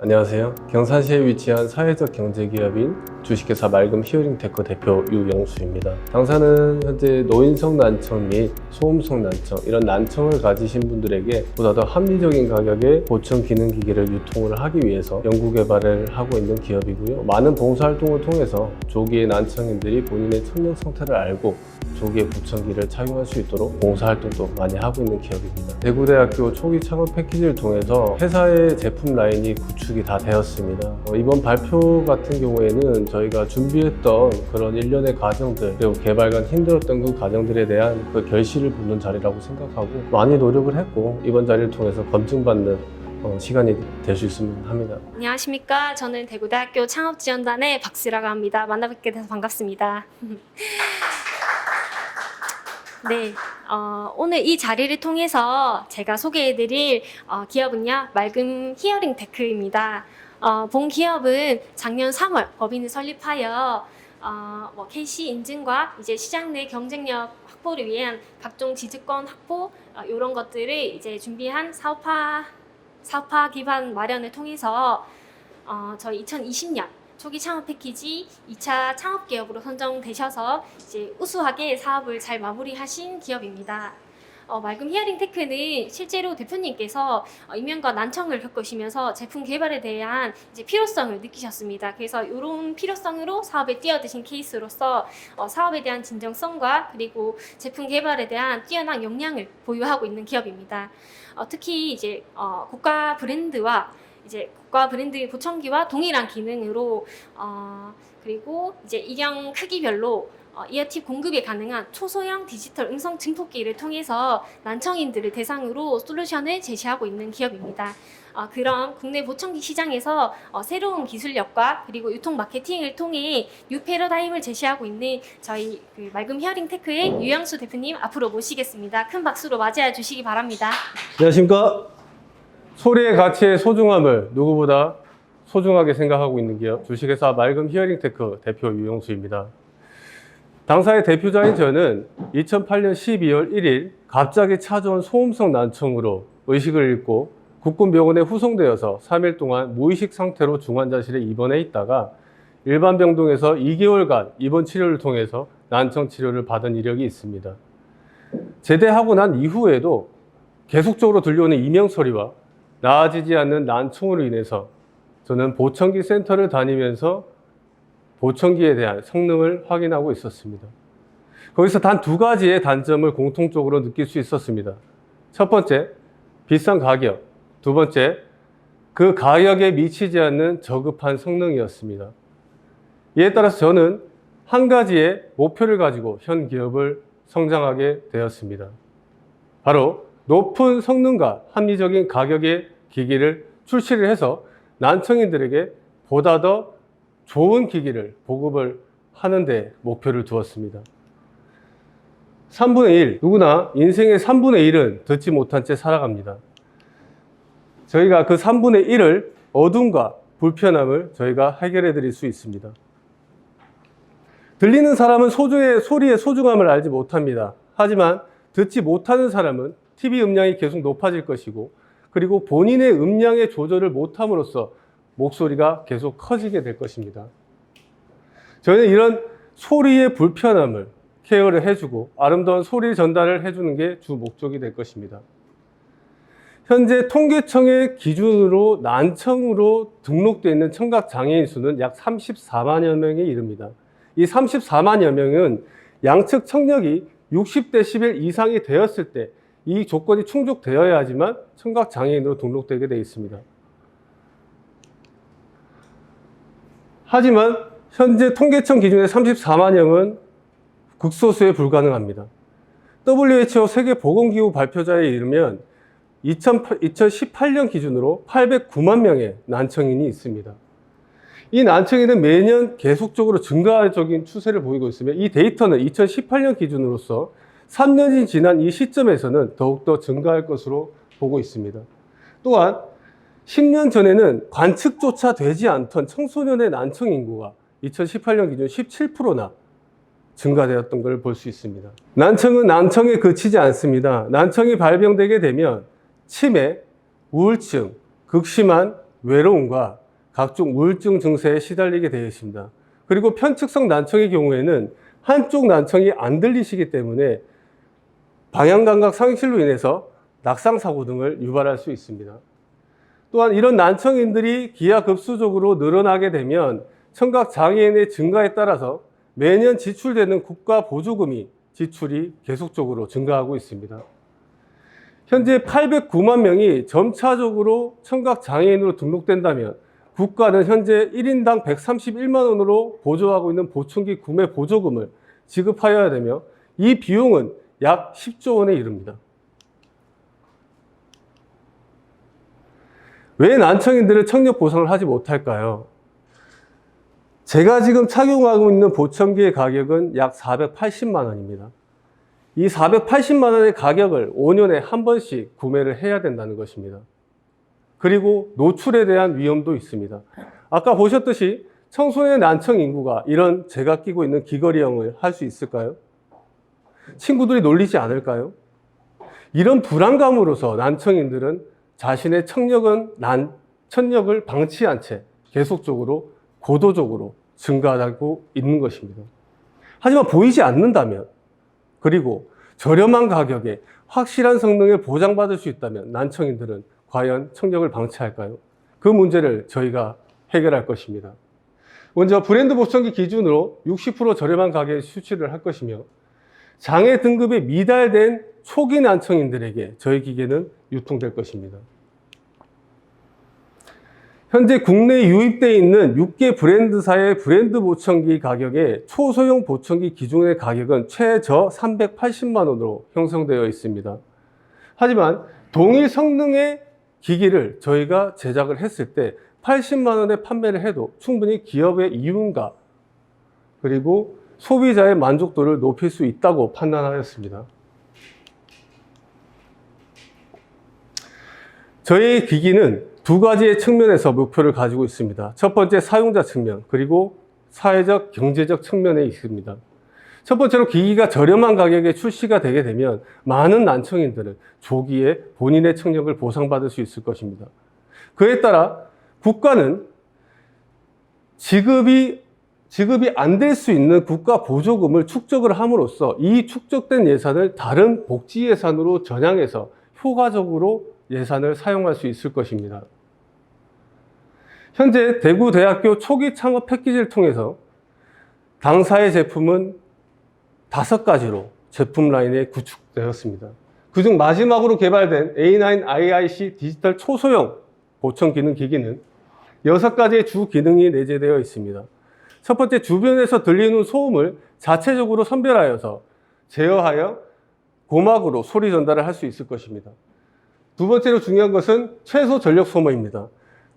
안녕하세요. 경산시에 위치한 사회적 경제기업인 주식회사 맑음 히어링테크 대표 유영수입니다. 당사는 현재 노인성 난청 및 소음성 난청, 이런 난청을 가지신 분들에게 보다 더 합리적인 가격에 보청 기능기기를 유통을 하기 위해서 연구개발을 하고 있는 기업이고요. 많은 봉사활동을 통해서 조기에 난청인들이 본인의 청력 상태를 알고 조기에 보청기를 착용할 수 있도록 봉사활동도 많이 하고 있는 기업입니다. 대구대학교 초기 창업 패키지를 통해서 회사의 제품 라인이 구축이 다 되었습니다. 이번 발표 같은 경우에는 저희가 준비했던 그런 일련의 과정들, 그리고 개발간 힘들었던 그 과정들에 대한 그 결실을 붓는 자리라고 생각하고 많이 노력을 했고, 이번 자리를 통해서 검증받는 시간이 될 수 있으면 합니다. 안녕하십니까. 저는 대구대학교 창업지원단의 박수라고 합니다. 만나뵙게 돼서 반갑습니다. 네, 오늘 이 자리를 통해서 제가 소개해드릴 기업은요, 맑음 히어링테크입니다. 본 기업은 작년 3월 법인을 설립하여 KC 인증과 이제 시장 내 경쟁력 확보를 위한 각종 지주권 확보 이런 것들을 이제 준비한 사업화 기반 마련을 통해서 저희 2020년 초기 창업 패키지 2차 창업 기업으로 선정되셔서 이제 우수하게 사업을 잘 마무리하신 기업입니다. 맑음 히어링테크는 실제로 대표님께서 이명과 난청을 겪으시면서 제품 개발에 대한 이제 필요성을 느끼셨습니다. 그래서 이런 필요성으로 사업에 뛰어드신 케이스로서 사업에 대한 진정성과 그리고 제품 개발에 대한 뛰어난 역량을 보유하고 있는 기업입니다. 특히 이제 고가 브랜드와 보청기와 동일한 기능으로 그리고 이제 이경 크기별로 이어팁 공급이 가능한 초소형 디지털 음성 증폭기를 통해서 난청인들을 대상으로 솔루션을 제시하고 있는 기업입니다. 그런 국내 보청기 시장에서 새로운 기술력과 그리고 유통 마케팅을 통해 뉴 패러다임을 제시하고 있는 저희 맑음 히어링테크의 유영수 대표님 앞으로 모시겠습니다. 큰 박수로 맞이해 주시기 바랍니다. 안녕하십니까. 소리의 가치의 소중함을 누구보다 소중하게 생각하고 있는 기업 주식회사 맑음 히어링테크 대표 유영수입니다. 당사의 대표자인 저는 2008년 12월 1일 갑자기 찾아온 소음성 난청으로 의식을 잃고 국군병원에 후송되어서 3일 동안 무의식 상태로 중환자실에 입원해 있다가 일반 병동에서 2개월간 입원 치료를 통해서 난청 치료를 받은 이력이 있습니다. 제대하고 난 이후에도 계속적으로 들려오는 이명 소리와 나아지지 않는 난청으로 인해서 저는 보청기 센터를 다니면서 보청기에 대한 성능을 확인하고 있었습니다. 거기서 단 두 가지의 단점을 공통적으로 느낄 수 있었습니다. 첫 번째, 비싼 가격. 두 번째, 그 가격에 미치지 않는 저급한 성능이었습니다. 이에 따라서 저는 한 가지의 목표를 가지고 현 기업을 성장하게 되었습니다. 바로 높은 성능과 합리적인 가격의 기기를 출시를 해서 난청인들에게 보다 더 좋은 기기를 보급을 하는 데 목표를 두었습니다. 3분의 1, 누구나 인생의 3분의 1은 듣지 못한 채 살아갑니다. 저희가 그 3분의 1을 어둠과 불편함을 저희가 해결해 드릴 수 있습니다. 들리는 사람은 소리의 소중함을 알지 못합니다. 하지만 듣지 못하는 사람은 TV 음량이 계속 높아질 것이고, 그리고 본인의 음량의 조절을 못함으로써 목소리가 계속 커지게 될 것입니다. 저희는 이런 소리의 불편함을 케어를 해주고 아름다운 소리 전달을 해주는 게 주 목적이 될 것입니다. 현재 통계청의 기준으로 난청으로 등록되어 있는 청각장애인 수는 약 34만여 명에 이릅니다. 이 34만여 명은 양측 청력이 60데시벨 이상이 되었을 때 이 조건이 충족되어야지만 청각장애인으로 등록되게 되어 있습니다. 하지만 현재 통계청 기준의 34만형은 극소수에 불가능합니다. WHO 세계보건기구 발표자에 의하면 2018년 기준으로 809만 명의 난청인이 있습니다. 이 난청인은 매년 계속적으로 증가적인 추세를 보이고 있으며, 이 데이터는 2018년 기준으로서 3년이 지난 이 시점에서는 더욱더 증가할 것으로 보고 있습니다. 또한 10년 전에는 관측조차 되지 않던 청소년의 난청 인구가 2018년 기준 17%나 증가되었던 걸 볼 수 있습니다. 난청은 난청에 그치지 않습니다. 난청이 발병되게 되면 치매, 우울증, 극심한 외로움과 각종 우울증 증세에 시달리게 되어 있습니다. 그리고 편측성 난청의 경우에는 한쪽 난청이 안 들리시기 때문에 방향감각 상실로 인해서 낙상사고 등을 유발할 수 있습니다. 또한 이런 난청인들이 기하급수적으로 늘어나게 되면 청각장애인의 증가에 따라서 매년 지출되는 국가 보조금이 지출이 계속적으로 증가하고 있습니다. 현재 809만 명이 점차적으로 청각장애인으로 등록된다면 국가는 현재 1인당 131만 원으로 보조하고 있는 보청기 구매 보조금을 지급하여야 되며 이 비용은 약 10조 원에 이릅니다. 왜 난청인들은 청력 보상을 하지 못할까요? 제가 지금 착용하고 있는 보청기의 가격은 약 480만 원입니다. 이 480만 원의 가격을 5년에 한 번씩 구매를 해야 된다는 것입니다. 그리고 노출에 대한 위험도 있습니다. 아까 보셨듯이 청소년 난청 인구가 이런 제가 끼고 있는 귀걸이형을 할 수 있을까요? 친구들이 놀리지 않을까요? 이런 불안감으로서 난청인들은 자신의 천력을 방치한 채 계속적으로 고도적으로 증가하고 있는 것입니다. 하지만 보이지 않는다면, 그리고 저렴한 가격에 확실한 성능을 보장받을 수 있다면 난청인들은 과연 청력을 방치할까요? 그 문제를 저희가 해결할 것입니다. 먼저 브랜드 보청기 기준으로 60% 저렴한 가격에 수출을 할 것이며, 장애 등급이 미달된 초기 난청인들에게 저희 기계는 유통될 것입니다. 현재 국내에 유입되어 있는 6개 브랜드사의 브랜드 보청기 가격에 초소형 보청기 기준의 가격은 최저 380만 원으로 형성되어 있습니다. 하지만 동일 성능의 기기를 저희가 제작을 했을 때 80만 원에 판매를 해도 충분히 기업의 이윤과 그리고 소비자의 만족도를 높일 수 있다고 판단하였습니다. 저희 기기는 두 가지의 측면에서 목표를 가지고 있습니다. 첫 번째 사용자 측면, 그리고 사회적, 경제적 측면에 있습니다. 첫 번째로 기기가 저렴한 가격에 출시가 되게 되면 많은 난청인들은 조기에 본인의 청력을 보상받을 수 있을 것입니다. 그에 따라 국가는 지급이 안 될 수 있는 국가 보조금을 축적을 함으로써 이 축적된 예산을 다른 복지 예산으로 전향해서 효과적으로 예산을 사용할 수 있을 것입니다. 현재 대구대학교 초기 창업 패키지를 통해서 당사의 제품은 5가지로 제품 라인에 구축되었습니다. 그중 마지막으로 개발된 A9IIC 디지털 초소형 보청 기능 기기는 6가지의 주 기능이 내재되어 있습니다. 첫 번째, 주변에서 들리는 소음을 자체적으로 선별하여서 제어하여 고막으로 소리 전달을 할 수 있을 것입니다. 두 번째로 중요한 것은 최소 전력 소모입니다.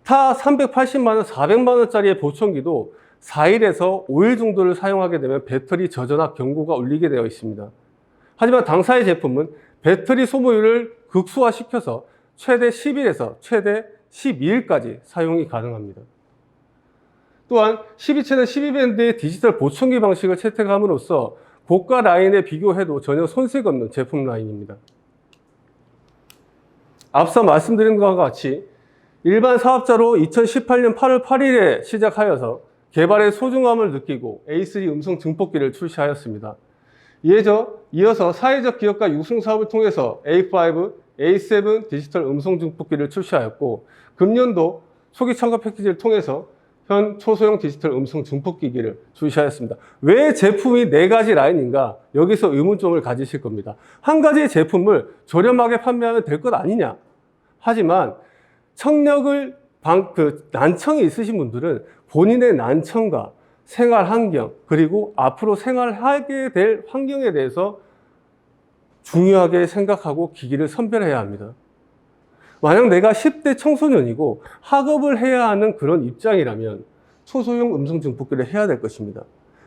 타 380만 원, 400만 원짜리의 보청기도 4일에서 5일 정도를 사용하게 되면 배터리 저전압 경고가 울리게 되어 있습니다. 하지만 당사의 제품은 배터리 소모율을 극소화시켜서 최대 10일에서 최대 12일까지 사용이 가능합니다. 또한 12채널 12밴드의 디지털 보청기 방식을 채택함으로써 고가 라인에 비교해도 전혀 손색 없는 제품 라인입니다. 앞서 말씀드린 것과 같이 일반 사업자로 2018년 8월 8일에 시작하여서 개발의 소중함을 느끼고 A3 음성 증폭기를 출시하였습니다. 이어서 사회적 기업과 유승 사업을 통해서 A5, A7 디지털 음성 증폭기를 출시하였고, 금년도 초기 창업 패키지를 통해서 현 초소형 디지털 음성 증폭기기를 출시하였습니다. 왜 제품이 4가지 라인인가? 여기서 의문점을 가지실 겁니다. 한 가지의 제품을 저렴하게 판매하면 될 것 아니냐? 하지만 난청이 있으신 분들은 본인의 난청과 생활 환경, 그리고 앞으로 생활하게 될 환경에 대해서 중요하게 생각하고 기기를 선별해야 합니다. 만약 내가 10대 청소년이고 학업을 해야 하는 그런 입장이라면 초소형 음성 증폭기를 해야 될 것입니다.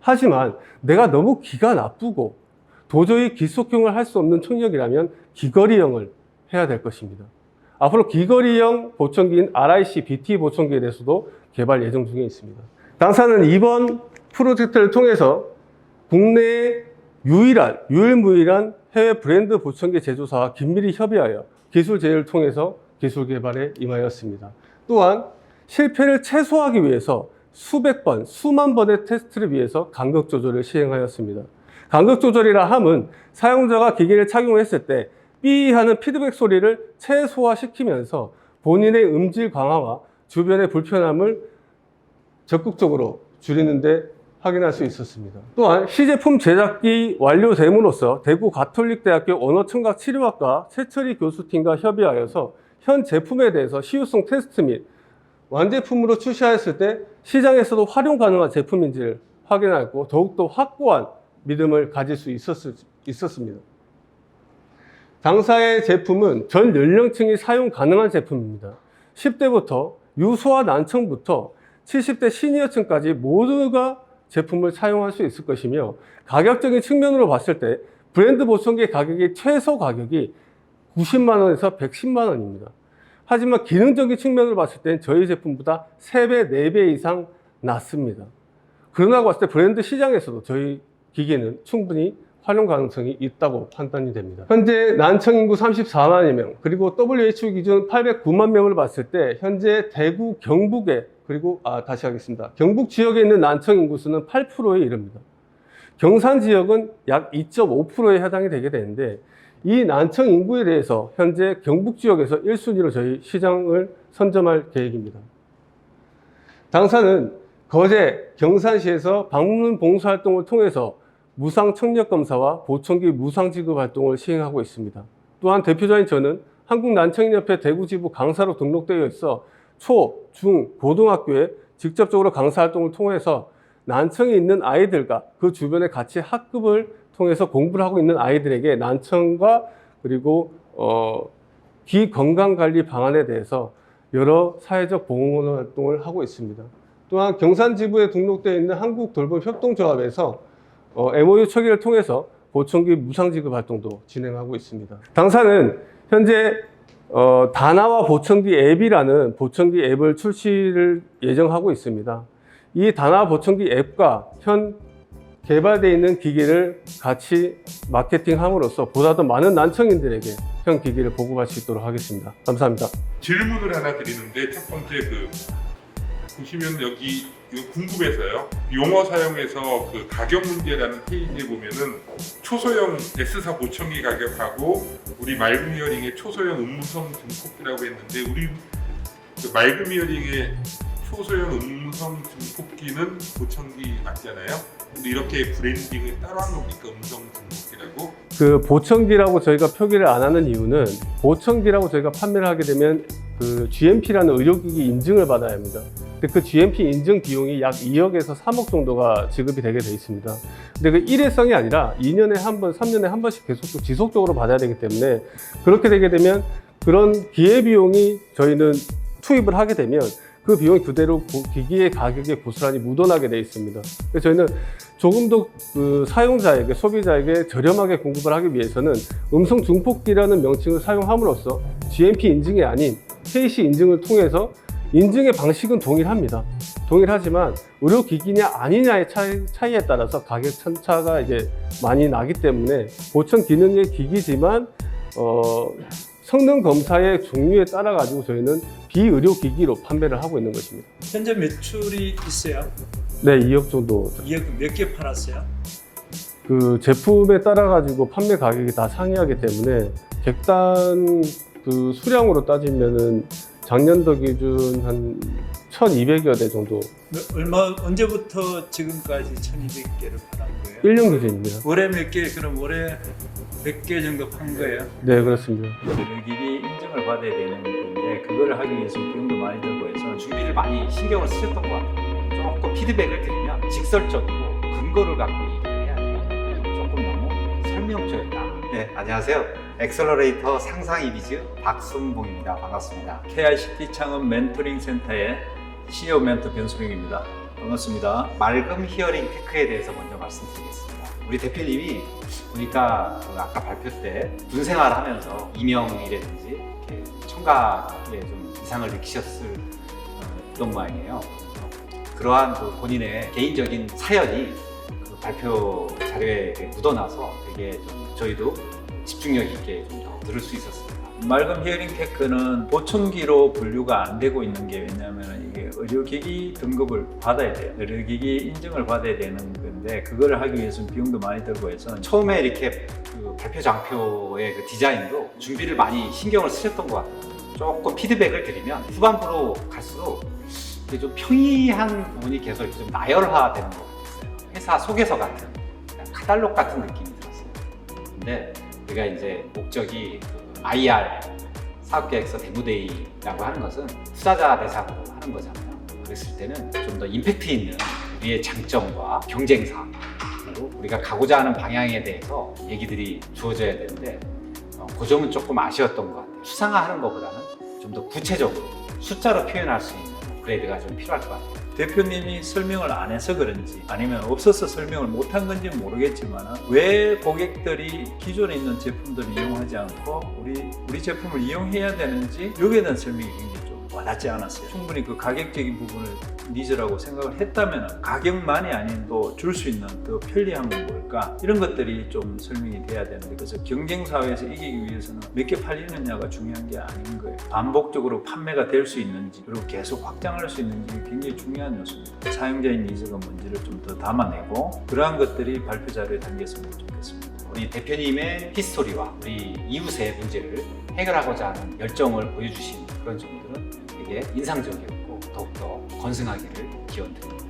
하지만 내가 너무 귀가 나쁘고 도저히 귀속형을 할 수 없는 청력이라면 귀걸이형을 해야 될 것입니다. 앞으로 귀걸이형 보청기인 RIC BT 보청기에 대해서도 개발 예정 중에 있습니다. 당사는 이번 프로젝트를 통해서 국내의 유일무이한 해외 브랜드 보청기 제조사와 긴밀히 협의하여 기술 제휴를 통해서 기술 개발에 임하였습니다. 또한 실패를 최소화하기 위해서 수백 번, 수만 번의 테스트를 위해서 간격 조절을 시행하였습니다. 간격 조절이라 함은 사용자가 기기를 착용했을 때 삐 하는 피드백 소리를 최소화시키면서 본인의 음질 강화와 주변의 불편함을 적극적으로 줄이는데 확인할 수 있었습니다. 또한 시제품 제작기 완료됨으로써 대구 가톨릭대학교 언어청각 치료학과 최철희 교수팀과 협의하여서 현 제품에 대해서 시효성 테스트 및 완제품으로 출시하였을 때 시장에서도 활용 가능한 제품인지를 확인하였고 더욱더 확고한 믿음을 가질 수 있었습니다. 당사의 제품은 전 연령층이 사용 가능한 제품입니다. 10대부터 유소와 난청부터 70대 시니어층까지 모두가 제품을 사용할 수 있을 것이며 가격적인 측면으로 봤을 때 브랜드 보청기 가격이 최소 가격이 90만 원에서 110만 원입니다. 하지만 기능적인 측면으로 봤을 때 저희 제품보다 3배, 4배 이상 낮습니다. 그러나 봤을 때 브랜드 시장에서도 저희 기기는 충분히 활용 가능성이 있다고 판단이 됩니다. 현재 난청 인구 34만여 명, 그리고 WHO 기준 809만 명을 봤을 때 현재 대구, 경북에 그리고 다시 하겠습니다. 경북 지역에 있는 난청 인구수는 8%에 이릅니다. 경산 지역은 약 2.5%에 해당이 되게 되는데 이 난청 인구에 대해서 현재 경북 지역에서 1순위로 저희 시장을 선점할 계획입니다. 당사는 거제, 경산시에서 방문 봉사활동을 통해서 무상 청력 검사와 보청기 무상 지급 활동을 시행하고 있습니다. 또한 대표자인 저는 한국난청인협회 대구지부 강사로 등록되어 있어 초, 중, 고등학교에 직접적으로 강사 활동을 통해서 난청이 있는 아이들과 그 주변에 같이 학급을 통해서 공부를 하고 있는 아이들에게 난청과 그리고 귀 건강관리 방안에 대해서 여러 사회적 보호 활동을 하고 있습니다. 또한 경산지부에 등록되어 있는 한국돌봄협동조합에서 MOU 초기를 통해서 보청기 무상지급 활동도 진행하고 있습니다. 당사는 현재 다나와 보청기 앱이라는 보청기 앱을 출시를 예정하고 있습니다. 이 다나 보청기 앱과 현 개발되어 있는 기기를 같이 마케팅함으로써 보다 더 많은 난청인들에게 현 기기를 보급할 수 있도록 하겠습니다. 감사합니다. 질문을 하나 드리는데 첫 번째 보시면 여기 이거 궁금해서요. 용어 사용해서 그 가격 문제라는 페이지에 보면은 초소형 S4 보청기 가격하고 우리 맑음 히어링의 초소형 음성 증폭기라고 했는데 우리 그 맑음 히어링의 초소형 음성 증폭기는 보청기 맞잖아요. 근데 이렇게 브랜딩을 따로 한 겁니까? 음성 증폭기라고? 그 보청기라고 저희가 표기를 안 하는 이유는 보청기라고 저희가 판매를 하게 되면 그 GMP라는 의료기기 인증을 받아야 합니다. 근데 그 GMP 인증 비용이 약 2억에서 3억 정도가 지급이 되게 돼 있습니다. 근데 그 일회성이 아니라 2년에 한 번, 3년에 한 번씩 계속 지속적으로 받아야 되기 때문에 그렇게 되게 되면 그런 기회비용이 저희는 투입을 하게 되면 그 비용이 그대로 기기의 가격에 고스란히 묻어나게 돼 있습니다. 그래서 저희는 조금 더 그 사용자에게, 소비자에게 저렴하게 공급을 하기 위해서는 음성 증폭기라는 명칭을 사용함으로써 GMP 인증이 아닌 KC 인증을 통해서 인증의 방식은 동일합니다. 동일하지만 의료기기냐 아니냐의 차이에 따라서 가격 편차가 이제 많이 나기 때문에 보청 기능의 기기지만 성능 검사의 종류에 따라 가지고 저희는 비의료 기기로 판매를 하고 있는 것입니다. 현재 매출이 있어요? 네, 2억 정도. 2억 몇 개 팔았어요? 그 제품에 따라 가지고 판매 가격이 다 상이하기 때문에 객단 그 수량으로 따지면은 작년도 기준 한 1,200여 대 정도. 언제부터 지금까지 1,200개를 팔은 거예요? 1년 기준입니다. 올해 몇 개, 그럼 올해 몇 개 정도 판 거예요? 네, 그렇습니다. 기기 인증을 받아야 되는 건데 그거를 하기 위해서 비용도 많이 들고 해서 준비를 많이 신경을 쓰셨던 것 같아요. 조금 피드백을 드리면 직설적이고 근거를 갖고 얘기를 해야 돼요. 조금 너무 설명적이다. 네, 안녕하세요. 엑셀러레이터 상상 이미지 박순봉입니다. 반갑습니다. KICT 창업 멘토링 센터의 CEO 멘토 변수령입니다. 반갑습니다. 맑음 히어링 테크에 대해서 먼저 말씀드리겠습니다. 우리 대표님이 보니까 아까 발표 때 군 생활을 하면서 이명이라든지 이렇게 청각에 좀 이상을 느끼셨을 모양이에요. 그러한 그 본인의 개인적인 사연이 그 발표 자료에 묻어나서 되게 좀 저희도 집중력 있게 좀 더 들을 수 있었습니다. 맑음 히어링 테크는 보청기로 분류가 안 되고 있는 게 왜냐하면 이게 의료기기 등급을 받아야 돼요. 의료기기 인증을 받아야 되는 건데 그걸 하기 위해서는 비용도 많이 들고 해서 처음에 이렇게 그 발표 장표의 그 디자인도 준비를 많이 신경을 쓰셨던 것 같아요. 조금 피드백을 드리면 후반부로 갈수록 이게 좀 평이한 부분이 계속 이렇게 좀 나열화되는 것 같았어요. 회사 소개서 같은 카탈로그 같은 느낌이 들었어요. 근데 우리가 이제 목적이 그 IR 사업계획서 데모데이라고 하는 것은 투자자 대상으로 하는 거잖아요. 그랬을 때는 좀 더 임팩트 있는 우리의 장점과 경쟁사 그리고 우리가 가고자 하는 방향에 대해서 얘기들이 주어져야 되는데 그 점은 조금 아쉬웠던 것 같아요. 추상화하는 것보다는 좀 더 구체적으로 숫자로 표현할 수 있는 업그레이드가 좀 필요할 것 같아요. 대표님이 설명을 안 해서 그런지 아니면 없어서 설명을 못한 건지는 모르겠지만 왜 고객들이 기존에 있는 제품들을 이용하지 않고 우리 제품을 이용해야 되는지 여기에 대한 설명이 굉장히 좀 와닿지 않았어요. 충분히 그 가격적인 부분을 니즈라고 생각을 했다면 가격만이 아닌 또 줄 수 있는 더 편리한 건 뭘까 이런 것들이 좀 설명이 돼야 되는데 그래서 경쟁사회에서 이기기 위해서는 몇 개 팔리느냐가 중요한 게 아닌 거예요. 반복적으로 판매가 될 수 있는지 그리고 계속 확장할 수 있는지 굉장히 중요한 요소입니다. 사용자의 니즈가 뭔지를 좀 더 담아내고 그러한 것들이 발표 자료에 담겼으면 좋겠습니다. 우리 대표님의 히스토리와 우리 이웃의 문제를 해결하고자 하는 열정을 보여주신 그런 점들은 되게 인상적이었고 더욱더 건승하기를 기원드립니다.